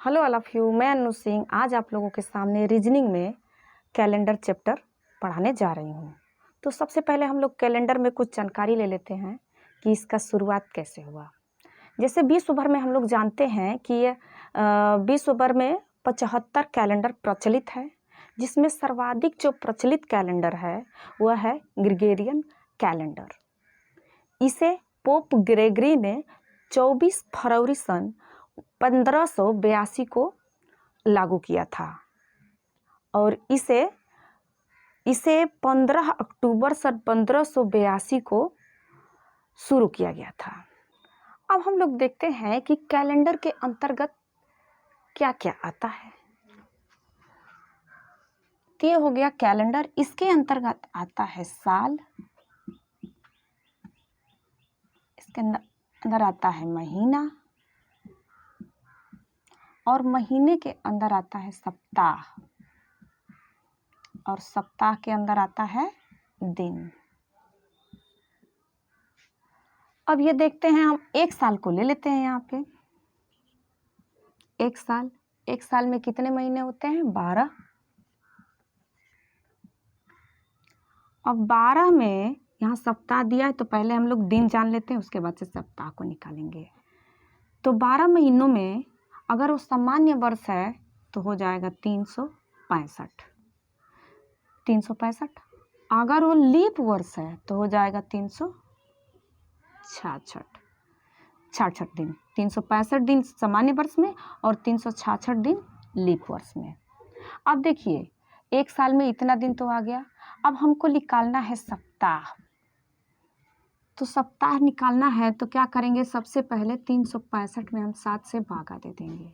Hello all of you, मैं अनु सिंह आज आप लोगों के सामने रीजनिंग में कैलेंडर चैप्टर पढ़ाने जा रही हूँ। तो सबसे पहले हम लोग कैलेंडर में कुछ जानकारी ले लेते हैं कि इसका शुरुआत कैसे हुआ। जैसे विश्व भर में हम लोग जानते हैं कि ये विश्व भर में 75 कैलेंडर प्रचलित है, जिसमें सर्वाधिक जो प्रचलित कैलेंडर है वह है ग्रेगोरियन कैलेंडर। इसे पोप ग्रेगरी ने 24 फरवरी सन 1582 को लागू किया था और इसे 15 अक्टूबर सन 1582 को शुरू किया गया था। अब हम लोग देखते हैं कि कैलेंडर के अंतर्गत क्या क्या आता है। तो ये हो गया कैलेंडर। इसके अंतर्गत आता है साल, इसके अंदर आता है महीना और महीने के अंदर आता है सप्ताह और सप्ताह के अंदर आता है दिन। अब ये देखते हैं, हम एक साल को ले लेते हैं। यहाँ पे एक साल में कितने महीने होते हैं? 12। अब 12 में यहाँ सप्ताह दिया है तो पहले हम लोग दिन जान लेते हैं, उसके बाद से सप्ताह को निकालेंगे। तो 12 महीनों में अगर वो सामान्य वर्ष है तो हो जाएगा 365। अगर वो लीप वर्ष है तो हो जाएगा 366 दिन। 365 दिन सामान्य वर्ष में और 366 दिन लीप वर्ष में। अब देखिए, एक साल में इतना दिन तो आ गया। अब हमको निकालना है सप्ताह। तो सप्ताह निकालना है तो क्या करेंगे? सबसे पहले 365 में हम 7 से भागा दे देंगे।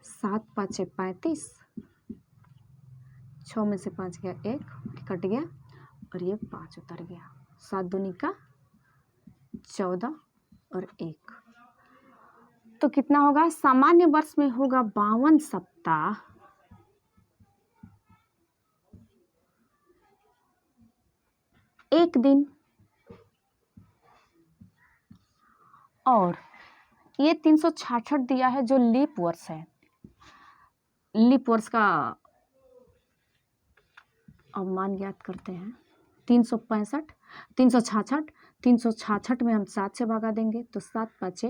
7 5 35, 6 में से 5 गया 1, कट गया और ये 5 उतर गया। 7 दूनी का 14 और 1, तो कितना होगा? सामान्य वर्ष में होगा 52 सप्ताह एक दिन। और ये 366 दिया है जो लीप वर्ष है। लीप वर्ष का मान ज्ञात करते हैं। 366 में हम 7 से भागा देंगे तो 7 5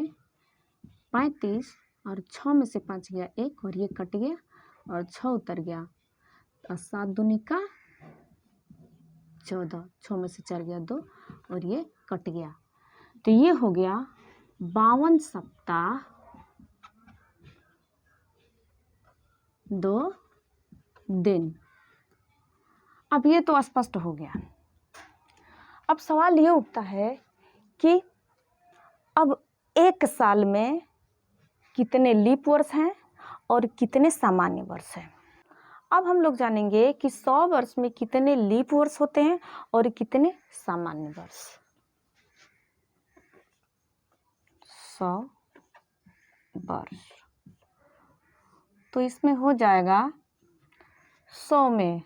35 और 6 में से 5 गया 1 और ये कट गया और 6 उतर गया और 7 दूनी का 14, 6 में से 4 गया 2 और ये कट गया। तो ये हो गया 52 सप्ताह 2 दिन। अब ये तो स्पष्ट हो गया। अब सवाल ये उठता है कि अब एक साल में कितने लीप वर्ष हैं और कितने सामान्य वर्ष हैं। अब हम लोग जानेंगे कि 100 वर्ष में कितने लीप वर्ष होते हैं और कितने सामान्य वर्ष। 100 वर्ष तो इसमें हो जाएगा 100 में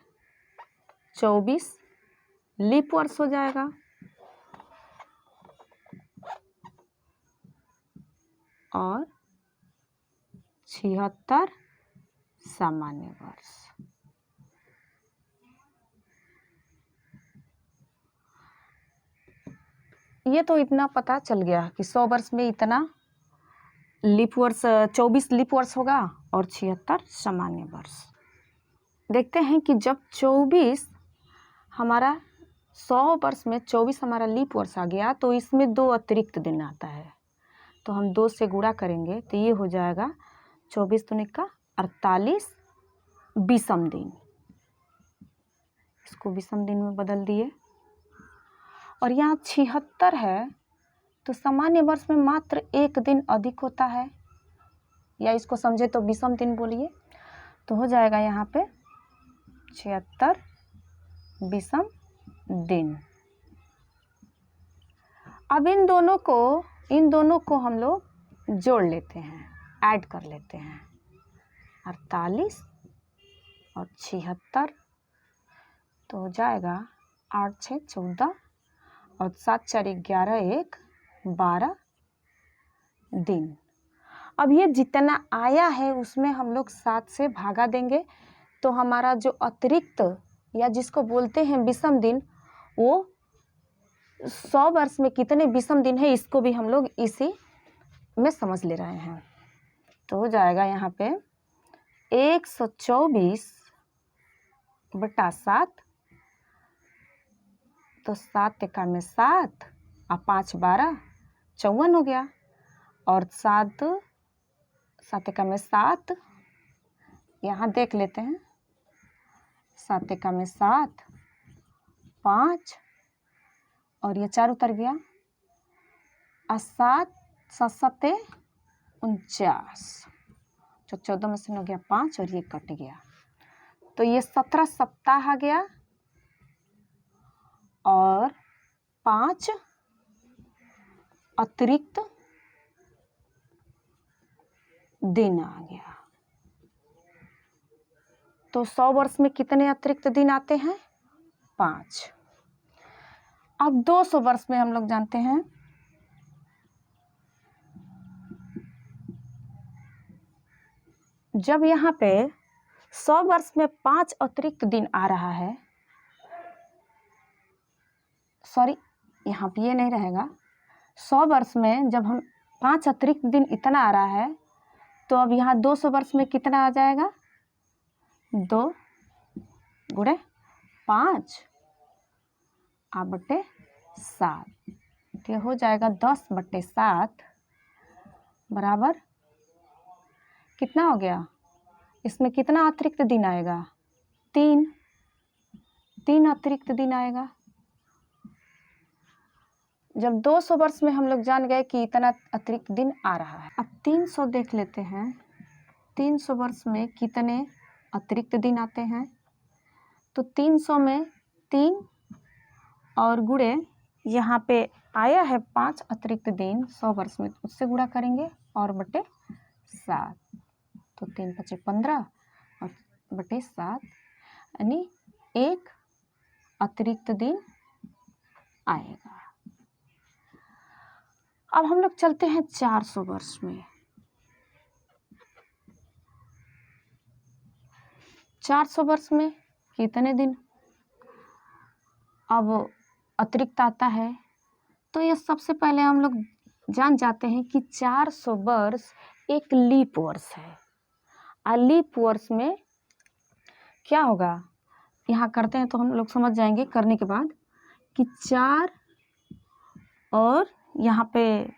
24 लीप वर्ष हो जाएगा और 76 सामान्य वर्ष। ये तो इतना पता चल गया कि 100 वर्ष में इतना लीप वर्ष, 24 लीप वर्ष होगा और 76 सामान्य वर्ष। देखते हैं कि जब 24 हमारा 100 वर्ष में 24 हमारा लीप वर्ष आ गया तो इसमें 2 अतिरिक्त दिन आता है। तो हम 2 से गुणा करेंगे तो ये हो जाएगा 24 दूनी का 48 विषम दिन। इसको विषम दिन में बदल दिए। और यहाँ 76 है तो सामान्य वर्ष में मात्र 1 दिन अधिक होता है, या इसको समझे तो विषम दिन बोलिए। तो हो जाएगा यहाँ पे 76 विषम दिन। अब इन दोनों को हम लोग जोड़ लेते हैं, ऐड कर लेते हैं। 48 और 76 तो हो जाएगा 8 6 14 और 7 4 11 1 12 दिन। अब ये जितना आया है उसमें हम लोग 7 से भागा देंगे, तो हमारा जो अतिरिक्त या जिसको बोलते हैं विषम दिन, वो 100 वर्ष में कितने विषम दिन है इसको भी हम लोग इसी में समझ ले रहे हैं। तो हो जाएगा यहाँ पे 124/7, तो 7 एका में 7 और 5 12 54 हो गया, और 7 एका में 7, यहाँ देख लेते हैं, 7 एका में 7 5 और ये 4 उतर गया, और 7 7 49, तो 14 में से हो गया 5 और ये कट गया, तो ये 17 सप्ताह आ गया और 5 अतिरिक्त दिन आ गया। तो 100 वर्ष में कितने अतिरिक्त दिन आते हैं? 5। अब 200 वर्ष में हम लोग जानते हैं जब यहाँ पे 100 वर्ष में 5 अतिरिक्त दिन आ रहा है, सॉरी यहाँ पे ये नहीं रहेगा, 100 वर्ष में जब हम 5 अतिरिक्त दिन इतना आ रहा है, तो अब यहाँ 200 वर्ष में कितना आ जाएगा? 2 गुणे 5 बटे 7, तो ये हो जाएगा 10/7 बराबर कितना हो गया? इसमें कितना अतिरिक्त दिन आएगा? 3 अतिरिक्त दिन आएगा। जब 200 वर्ष में हम लोग जान गए कि इतना अतिरिक्त दिन आ रहा है, अब 300 देख लेते हैं, 300 वर्ष में कितने अतिरिक्त दिन आते हैं? तो 300 में 3 और गुणे यहाँ पे आया है 5 अतिरिक्त दिन 100 वर्ष में, उससे गुणा करेंगे और बटे 7, तो 3 × 5 = 15 और बटे 7, यानी 1 अतिरिक्त दिन आएगा। अब हम लोग चलते हैं 400 वर्ष में। 400 वर्ष में कितने दिन अब अतिरिक्त आता है? तो ये सबसे पहले हम लोग जान जाते हैं कि 400 वर्ष एक लीप वर्ष है, और लीप वर्ष में क्या होगा, यहाँ करते हैं तो हम लोग समझ जाएंगे करने के बाद कि 4 और यहाँ पे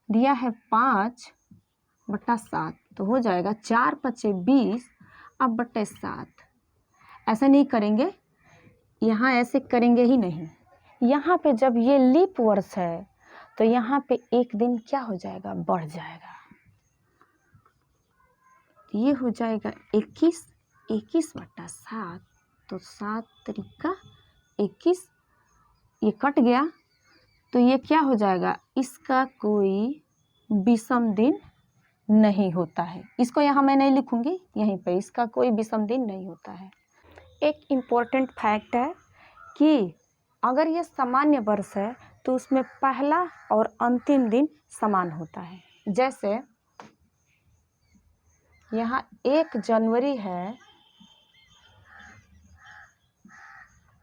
दिया है 5/7, तो हो जाएगा 4 × 5 = 20 अब बटे 7। ऐसा नहीं करेंगे, यहाँ ऐसे करेंगे ही नहीं। यहाँ पे जब ये लीप वर्ष है तो यहाँ पे एक दिन क्या हो जाएगा? बढ़ जाएगा, ये हो जाएगा 21/7, तो 7 × 21, ये कट गया, तो ये क्या हो जाएगा? इसका कोई विषम दिन नहीं होता है। इसको यहाँ मैं नहीं लिखूंगी, यहीं पे इसका कोई विषम दिन नहीं होता है। एक इम्पोर्टेंट फैक्ट है कि अगर ये सामान्य वर्ष है तो उसमें पहला और अंतिम दिन समान होता है। जैसे यहाँ 1 जनवरी है,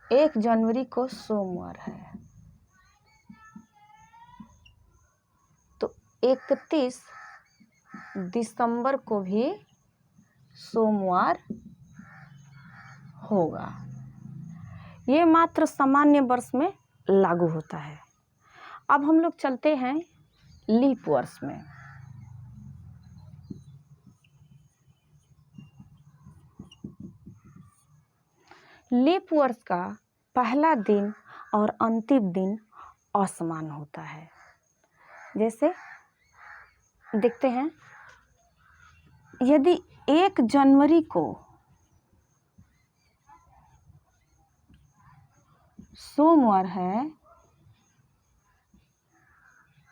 1 जनवरी को सोमवार है, तो 31 दिसंबर को भी सोमवार होगा। ये मात्र सामान्य वर्ष में लागू होता है। अब हम लोग चलते हैं लीप वर्ष में। लीप वर्ष का पहला दिन और अंतिम दिन असमान होता है। जैसे देखते हैं, यदि 1 जनवरी को सोमवार है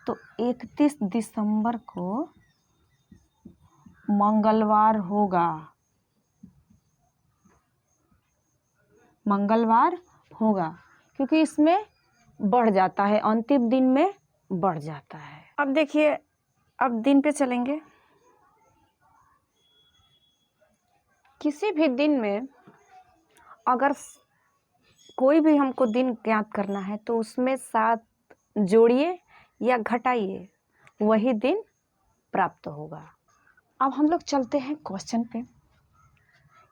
तो 31 दिसंबर को मंगलवार होगा। मंगलवार होगा क्योंकि इसमें बढ़ जाता है, अंतिम दिन में बढ़ जाता है। अब देखिए अब दिन पे चलेंगे। किसी भी दिन में अगर कोई भी हमको दिन ज्ञात करना है तो उसमें 7 जोड़िए या घटाइए, वही दिन प्राप्त होगा। अब हम लोग चलते हैं क्वेश्चन पे।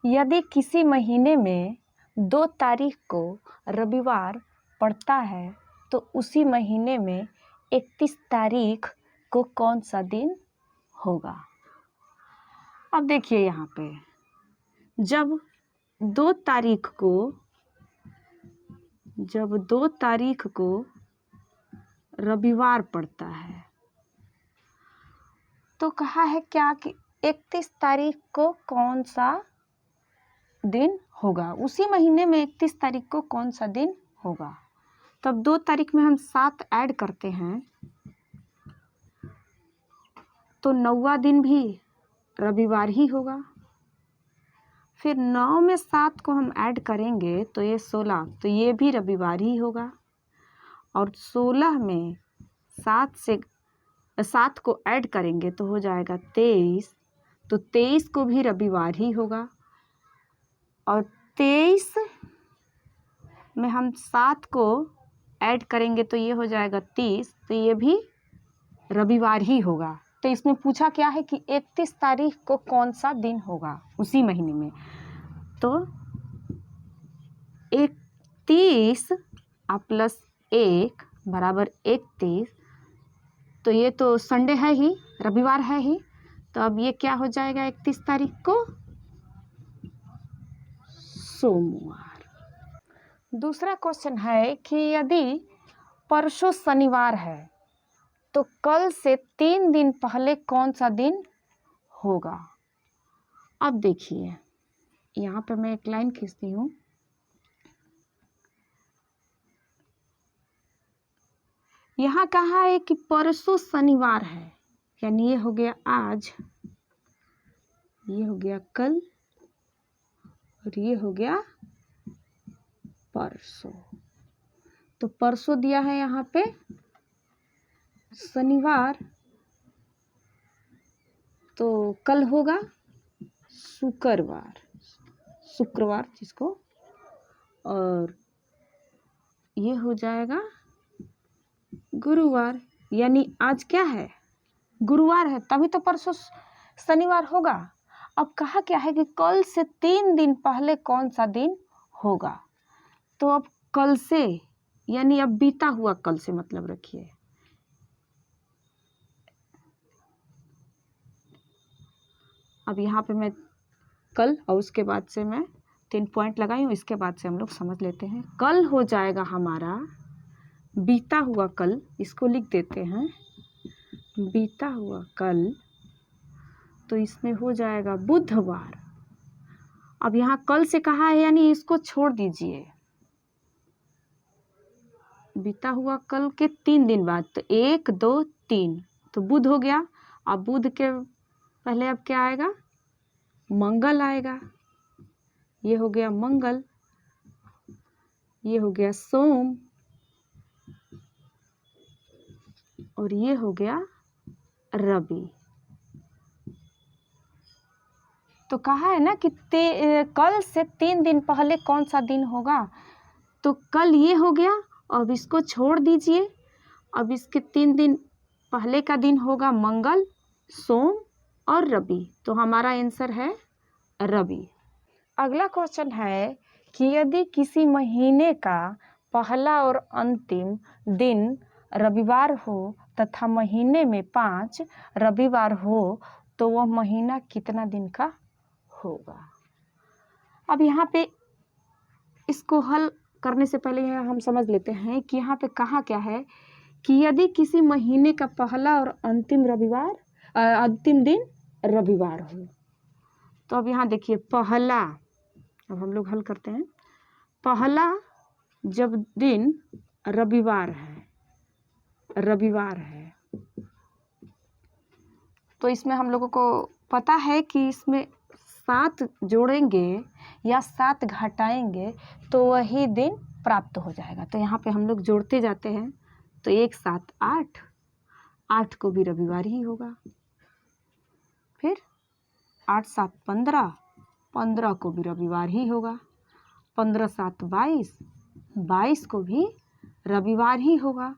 यदि किसी महीने में 2 तारीख को रविवार पड़ता है तो उसी महीने में 31 तारीख को कौन सा दिन होगा? अब देखिए यहाँ पे जब 2 तारीख को रविवार पड़ता है तो कहा है क्या कि 31 तारीख को कौन सा दिन होगा, उसी महीने में 31 तारीख को कौन सा दिन होगा। तब 2 तारीख में हम 7 ऐड करते हैं तो 9वां दिन भी रविवार ही होगा। फिर 9 में 7 को हम ऐड करेंगे तो ये 16, तो ये भी रविवार ही होगा। और 16 में 7 को ऐड करेंगे तो हो जाएगा 23, तो 23 को भी रविवार ही होगा। और 23 में हम 7 को ऐड करेंगे तो ये हो जाएगा 30, तो ये भी रविवार ही होगा। तो इसमें पूछा क्या है कि 31 तारीख को कौन सा दिन होगा उसी महीने में। तो 31 प्लस 1 बराबर 31, तो ये तो संडे है ही, रविवार है ही, तो अब ये क्या हो जाएगा 31 तारीख को? सोमवार। दूसरा क्वेश्चन है कि यदि परसों शनिवार है तो कल से 3 दिन पहले कौन सा दिन होगा? अब देखिए यहाँ पे मैं एक लाइन खींचती हूँ। यहाँ कहा है कि परसों शनिवार है, यानी ये हो गया आज, ये हो गया कल और ये हो गया परसों। तो परसों दिया है यहाँ पे शनिवार, तो कल होगा शुक्रवार जिसको, और ये हो जाएगा गुरुवार। यानी आज क्या है? गुरुवार है, तभी तो परसों शनिवार होगा। अब कहा क्या है कि कल से 3 दिन पहले कौन सा दिन होगा। तो अब कल से यानी अब बीता हुआ कल से मतलब रखिए। अब यहाँ पे मैं कल और उसके बाद से मैं 3 पॉइंट लगाई हूँ, इसके बाद से हम लोग समझ लेते हैं। कल हो जाएगा हमारा बीता हुआ कल, इसको लिख देते हैं बीता हुआ कल, तो इसमें हो जाएगा बुधवार। अब यहाँ कल से कहा है यानी इसको छोड़ दीजिए, बीता हुआ कल के 3 दिन बाद, तो 1 2 3, तो बुध हो गया। अब बुध के पहले अब क्या आएगा? मंगल आएगा, ये हो गया मंगल, ये हो गया सोम और ये हो गया रवि। तो कहा है ना कि कल से 3 दिन पहले कौन सा दिन होगा, तो कल ये हो गया। अब इसको छोड़ दीजिए, अब इसके 3 दिन पहले का दिन होगा मंगल, सोम और रवि, तो हमारा आंसर है रवि। अगला क्वेश्चन है कि यदि किसी महीने का पहला और अंतिम दिन रविवार हो तथा महीने में 5 रविवार हो तो वह महीना कितना दिन का होगा? अब यहाँ पे इसको हल करने से पहले हम समझ लेते हैं कि यहाँ पे कहा क्या है कि यदि किसी महीने का पहला और अंतिम दिन रविवार हो। तो अब यहाँ देखिए पहला, अब हम लोग हल करते हैं। पहला जब दिन रविवार है तो इसमें हम लोगों को पता है कि इसमें 7 जोड़ेंगे या 7 घटाएंगे तो वही दिन प्राप्त हो जाएगा। तो यहाँ पे हम लोग जोड़ते जाते हैं, तो 1 7 8, 8 को भी रविवार ही होगा। फिर 8 7 15, 15 को भी रविवार ही होगा। 15 7 22, 22 को भी रविवार ही होगा।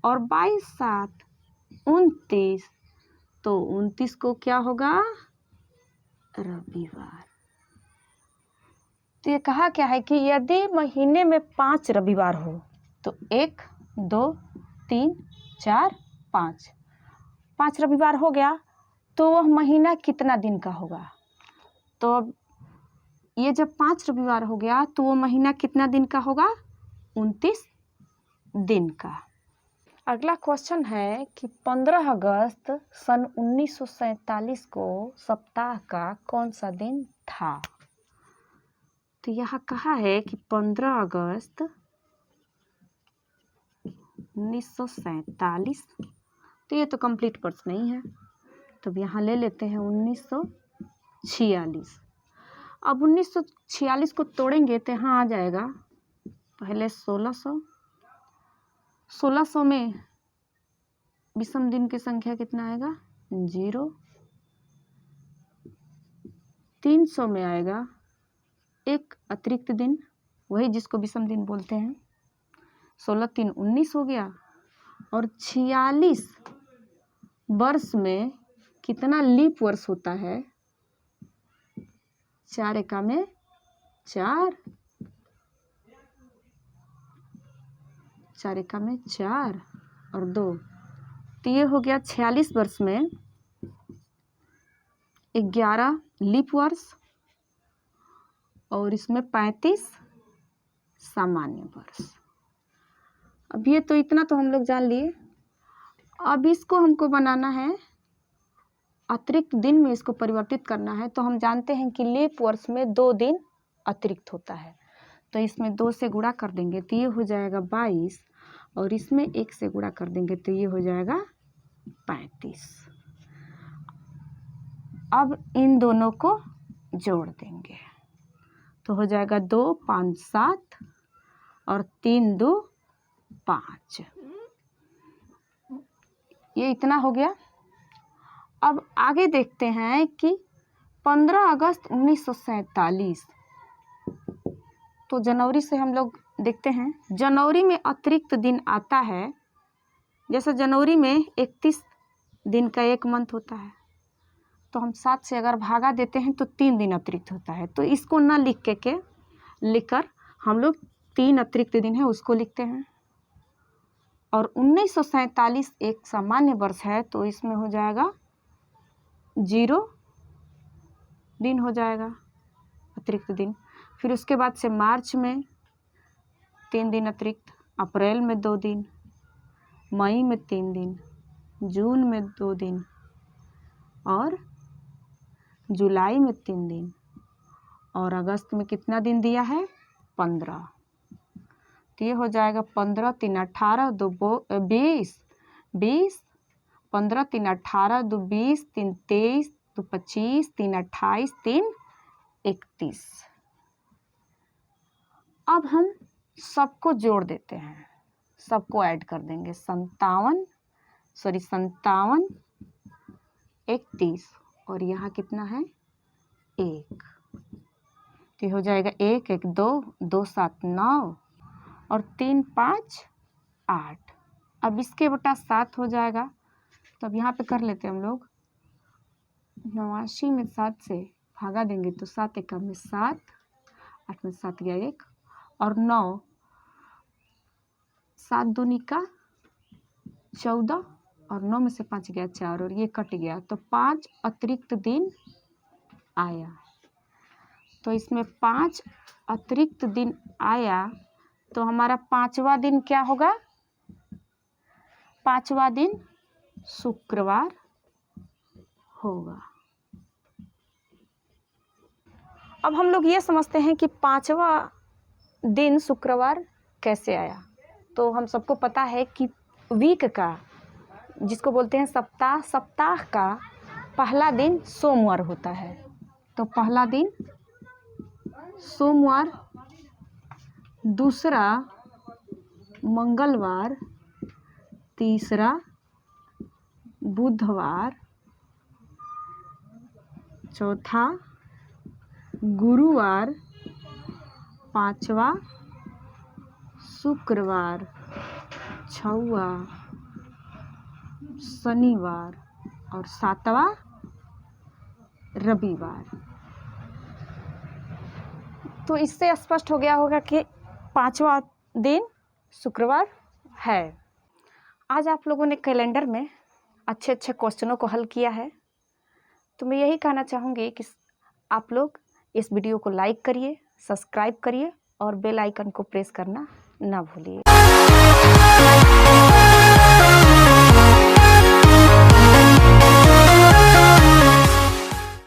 और 22 7 29, तो 29 को क्या होगा? रविवार। तो ये कहा क्या है कि यदि महीने में 5 रविवार हो तो 1 2 3 4 5, 5 रविवार हो गया तो वह महीना कितना दिन का होगा? तो अब ये जब 5 रविवार हो गया तो वो महीना कितना दिन का होगा? 29 दिन का। अगला क्वेश्चन है कि 15 अगस्त सन 1947 को सप्ताह का कौन सा दिन था? तो यहाँ कहा है कि 15 अगस्त 1947, तो ये तो कंप्लीट वर्ष नहीं है, तो यहाँ ले लेते हैं 1946। अब 1946 को तोड़ेंगे तो यहाँ आ जाएगा पहले 1600 में विषम दिन की संख्या कितना आएगा? 0। 300 में आएगा एक अतिरिक्त दिन, वही जिसको विषम दिन बोलते हैं। 16 3 19 हो गया। और 46 वर्ष में कितना लीप वर्ष होता है? 4 एका में 4, 4 एका में 4 और 2, तो ये हो गया 46 वर्ष में 11 लीप वर्ष और इसमें 35 सामान्य वर्ष। अब ये तो इतना तो हम लोग जान लिए। अब इसको हमको बनाना है, अतिरिक्त दिन में इसको परिवर्तित करना है। तो हम जानते हैं कि लीप वर्ष में 2 दिन अतिरिक्त होता है, तो इसमें 2 से गुणा कर देंगे तो ये हो जाएगा 22 और इसमें 1 से गुणा कर देंगे तो ये हो जाएगा 35। अब इन दोनों को जोड़ देंगे तो हो जाएगा 2 5 7 और 3 2 5, ये इतना हो गया। अब आगे देखते हैं कि 15 अगस्त 1947, तो जनवरी से हम लोग देखते हैं। जनवरी में अतिरिक्त दिन आता है, जैसे जनवरी में 31 दिन का एक मंथ होता है, तो हम 7 से अगर भागा देते हैं तो 3 दिन अतिरिक्त होता है। तो इसको ना लिखकर हम लोग 3 अतिरिक्त दिन है उसको लिखते हैं। और 1947 एक सामान्य वर्ष है, तो इसमें हो जाएगा 0 दिन हो जाएगा अतिरिक्त दिन। फिर उसके बाद से मार्च में 3 दिन अतिरिक्त, अप्रैल में 2 दिन, मई में 3 दिन, जून में 2 दिन और जुलाई में 3 दिन, और अगस्त में कितना दिन दिया है? 15। तो ये हो जाएगा 15 3 18 2 20, 20 15 3 18 2 20 3 23 2 25 3 28 3 31। अब हम सबको जोड़ देते हैं, सबको ऐड कर देंगे। 57 31 और यहाँ कितना है? 1, तो हो जाएगा 1 1 2 2 7 9 और 3 5 8। अब इसके बटा 7 हो जाएगा, तो अब यहाँ पे कर लेते हैं हम लोग। 89 में 7 से भागा देंगे तो 7 एका में 7, 8 में 7 गया 1 और 9, 7 दूनी का 14 और 9 में से 5 गया 4 और ये कट गया, तो 5 अतिरिक्त दिन आया। तो इसमें 5 अतिरिक्त दिन आया, तो हमारा 5वां दिन क्या होगा? 5वां दिन शुक्रवार होगा। अब हम लोग ये समझते हैं कि 5वां दिन शुक्रवार कैसे आया। तो हम सबको पता है कि वीक का, जिसको बोलते हैं सप्ताह, सप्ताह का पहला दिन सोमवार होता है। तो पहला दिन सोमवार, दूसरा मंगलवार, तीसरा बुधवार, चौथा गुरुवार, पांचवा शुक्रवार, छठवा शनिवार और सातवां रविवार। तो इससे स्पष्ट हो गया होगा कि पांचवा दिन शुक्रवार है। आज आप लोगों ने कैलेंडर में अच्छे अच्छे क्वेश्चनों को हल किया है। तो मैं यही कहना चाहूँगी कि आप लोग इस वीडियो को लाइक करिए, सब्सक्राइब करिए और बेल आइकन को प्रेस करना ना भूलिए।